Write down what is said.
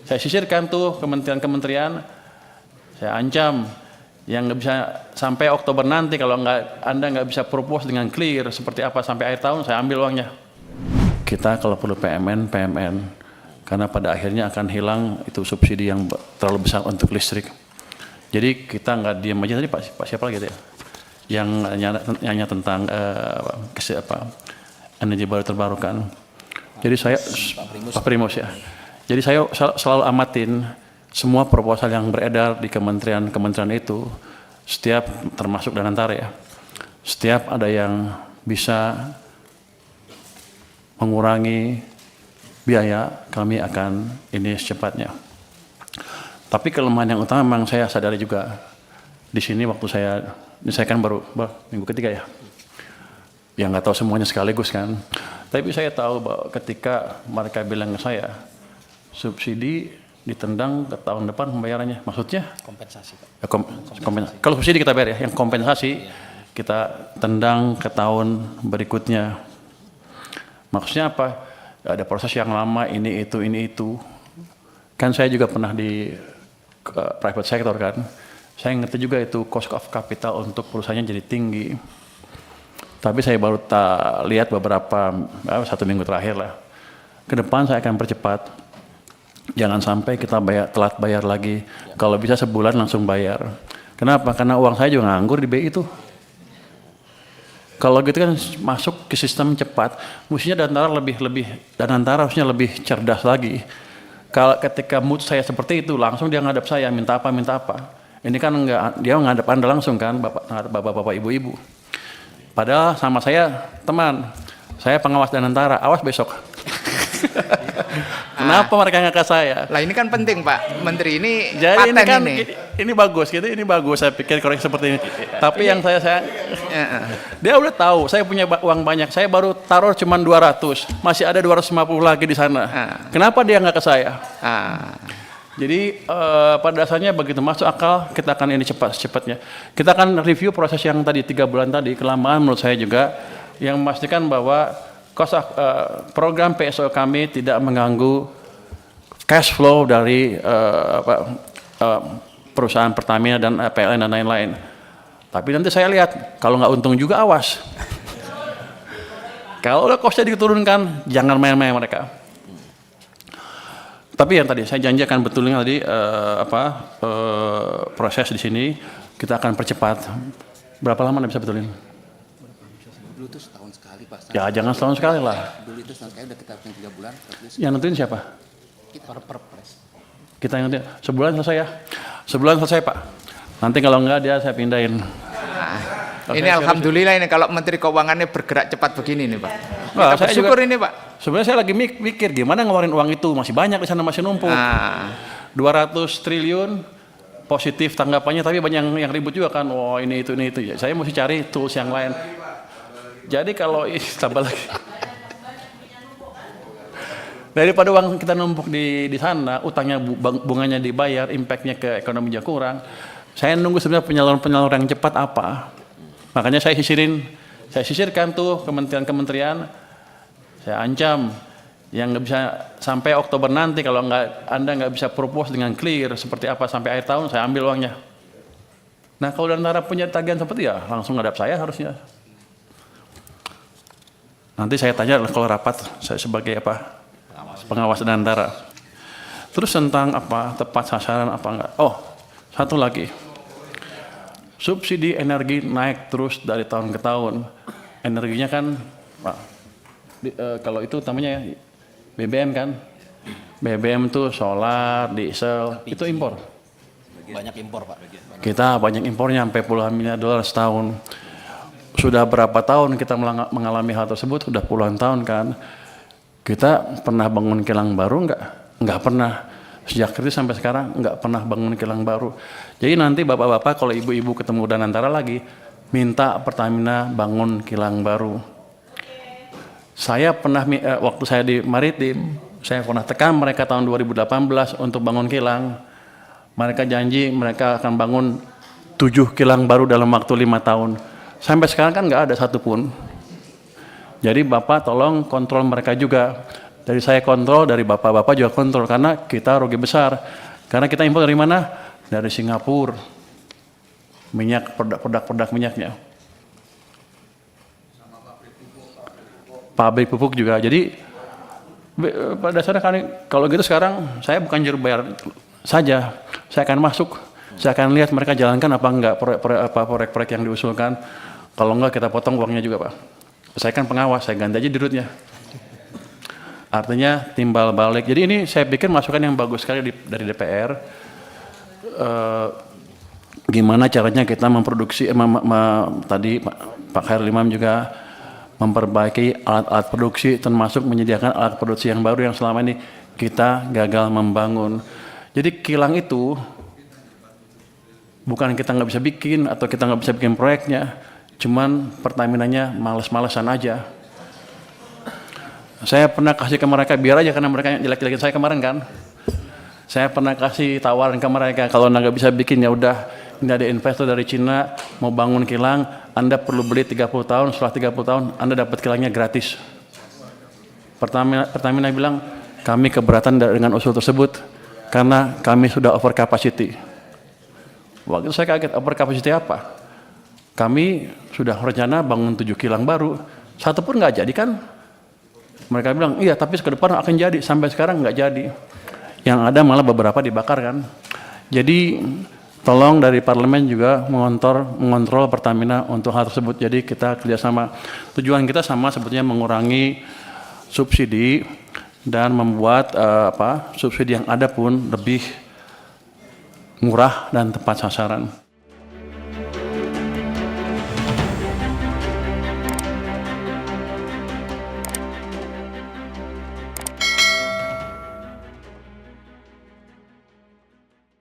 Saya sisirkan tuh kementerian-kementerian, saya ancam yang nggak bisa sampai Oktober nanti kalau Anda nggak bisa propose dengan clear seperti apa sampai akhir tahun, saya ambil uangnya. Kita kalau perlu PMN, karena pada akhirnya akan hilang itu subsidi yang terlalu besar untuk listrik. Jadi kita nggak diam aja. Tadi Pak siapa lagi ya? Yang nanya tentang energi baru terbarukan. Jadi saya Pak Primus ya. Jadi saya selalu amatin semua proposal yang beredar di kementerian itu, setiap termasuk Danantara ya, setiap ada yang bisa mengurangi biaya, kami akan ini secepatnya. Tapi kelemahan yang utama memang saya sadari juga di sini waktu saya kan baru minggu ketiga ya, yang nggak tahu semuanya sekaligus kan. Tapi saya tahu bahwa ketika mereka bilang ke saya, subsidi ditendang ke tahun depan pembayarannya, maksudnya kompensasi Pak. Ya, kompensasi. Kalau subsidi kita bayar ya, yang kompensasi kita tendang ke tahun berikutnya. Maksudnya apa? Ada proses yang lama, ini itu. Kan saya juga pernah di private sector kan. Saya ngerti juga itu cost of capital untuk perusahaannya jadi tinggi. Tapi saya baru lihat beberapa, 1 minggu terakhir lah. Ke depan saya akan percepat. Jangan sampai kita telat bayar lagi. Kalau bisa sebulan langsung bayar. Kenapa? Karena uang saya juga nganggur di BI itu. Kalau gitu kan masuk ke sistem cepat, mestinya Danantara harusnya lebih cerdas lagi. Kalau ketika mood saya seperti itu, langsung dia ngadap saya, minta apa. Ini kan enggak, dia ngadap Anda langsung kan, bapak-bapak, ibu-ibu. Padahal sama saya, teman, saya pengawas Danantara, awas besok. Kenapa mereka nggak ke saya? Lah ini kan penting Pak Menteri, ini jadi paten ini kan ini. Ini bagus gitu, ini bagus saya pikir korek seperti ini. Tapi yang saya dia udah tahu saya punya uang banyak, saya baru taruh cuma 200, masih ada 250 lagi di sana. Kenapa dia nggak ke saya? Jadi pada dasarnya begitu masuk akal, kita akan ini cepatnya. Kita akan review proses yang tadi 3 bulan tadi, kelamaan menurut saya juga, yang memastikan bahwa program PSO kami tidak mengganggu cash flow dari perusahaan Pertamina dan PLN dan lain-lain. Tapi nanti saya lihat, kalau nggak untung juga awas. Kalau udah costnya diturunkan, jangan main-main mereka. Tapi yang tadi saya janji akan betulin tadi proses di sini kita akan percepat. Berapa lama Anda bisa betulin? Dulu itu setahun sekali Pak. Ya jangan setahun sekali lah. Dulu itu setahun sekali udah kita 3 bulan. Yang nentuin siapa? Kita perpres. Kita yang nentuin. Sebulan selesai ya? Sebulan selesai Pak. Nanti kalau enggak dia saya pindahin. Ini alhamdulillah ini kalau Menteri Keuangannya bergerak cepat begini nih Pak. Wah, Kita bersyukur ini Pak. Sebenarnya saya lagi mikir gimana ngeluarin uang itu, masih banyak di sana, masih numpuk. 200 triliun positif tanggapannya, tapi banyak yang ribut juga kan. Oh ini itu ya. Saya mesti cari tools yang lain. Jadi kalau tambah lagi daripada uang kita numpuk di sana, utangnya bunganya dibayar, impactnya ke ekonomi juga kurang. Saya nunggu sebenarnya penyaluran yang cepat apa. Makanya saya sisirkan tuh kementerian-kementerian, saya ancam yang nggak bisa sampai Oktober nanti kalau Anda nggak bisa propose dengan clear seperti apa sampai akhir tahun, saya ambil uangnya. Nah kalau Danantara punya tagihan seperti ya langsung ngadap saya harusnya. Nanti saya tanya kalau rapat saya sebagai pengawas Danantara. Terus tentang tepat sasaran apa enggak? Oh, satu lagi. Subsidi energi naik terus dari tahun ke tahun. Energinya kan kalau itu utamanya BBM kan. BBM itu solar, diesel, itu impor. Banyak impor Pak. Kita banyak impornya sampai puluhan miliar dolar setahun. Sudah berapa tahun kita mengalami hal tersebut? Sudah puluhan tahun kan. Kita pernah bangun kilang baru enggak? Enggak pernah. Sejak kritis sampai sekarang enggak pernah bangun kilang baru. Jadi nanti bapak-bapak kalau ibu-ibu ketemu Danantara lagi, minta Pertamina bangun kilang baru. Saya pernah, waktu saya di Maritim, saya pernah tekan mereka tahun 2018 untuk bangun kilang. Mereka janji mereka akan bangun 7 kilang baru dalam waktu 5 tahun. Sampai sekarang kan nggak ada satupun. Jadi Bapak tolong kontrol mereka juga. Dari saya kontrol, dari bapak-bapak juga kontrol, karena kita rugi besar. Karena kita impor dari mana? Dari Singapura. Minyak, produk minyaknya. Pabrik pupuk juga. Jadi pada dasarnya kan kalau gitu sekarang saya bukan juru bayar saja, saya akan masuk, saya akan lihat mereka jalankan apa enggak proyek-proyek yang diusulkan. Kalau enggak kita potong uangnya juga Pak. Saya kan pengawas, saya ganti aja dirutnya. Artinya timbal balik. Jadi ini saya pikir masukan yang bagus sekali dari DPR. Gimana caranya kita memproduksi, tadi Pak Khairul Imam juga memperbaiki alat-alat produksi, termasuk menyediakan alat produksi yang baru yang selama ini kita gagal membangun. Jadi kilang itu bukan kita nggak bisa bikin atau kita nggak bisa bikin proyeknya, cuman Pertamina-nya males-malesan aja. Saya pernah kasih ke mereka, biar aja karena mereka jelek-jelekin saya kemarin kan. Saya pernah kasih tawaran ke mereka, kalau nggak bisa bikin ya udah, ini ada investor dari Cina mau bangun kilang, Anda perlu beli 30 tahun, setelah 30 tahun Anda dapat kilangnya gratis. Pertamina bilang, kami keberatan dengan usul tersebut karena kami sudah over capacity. Waktu itu saya kaget, over capacity apa? Kami sudah rencana bangun 7 kilang baru, satu pun nggak jadi kan? Mereka bilang, iya tapi ke depan akan jadi, sampai sekarang nggak jadi. Yang ada malah beberapa dibakar kan. Jadi tolong dari parlemen juga mengontrol Pertamina untuk hal tersebut. Jadi kita kerjasama. Tujuan kita sama sebetulnya mengurangi subsidi dan membuat subsidi yang ada pun lebih murah dan tepat sasaran.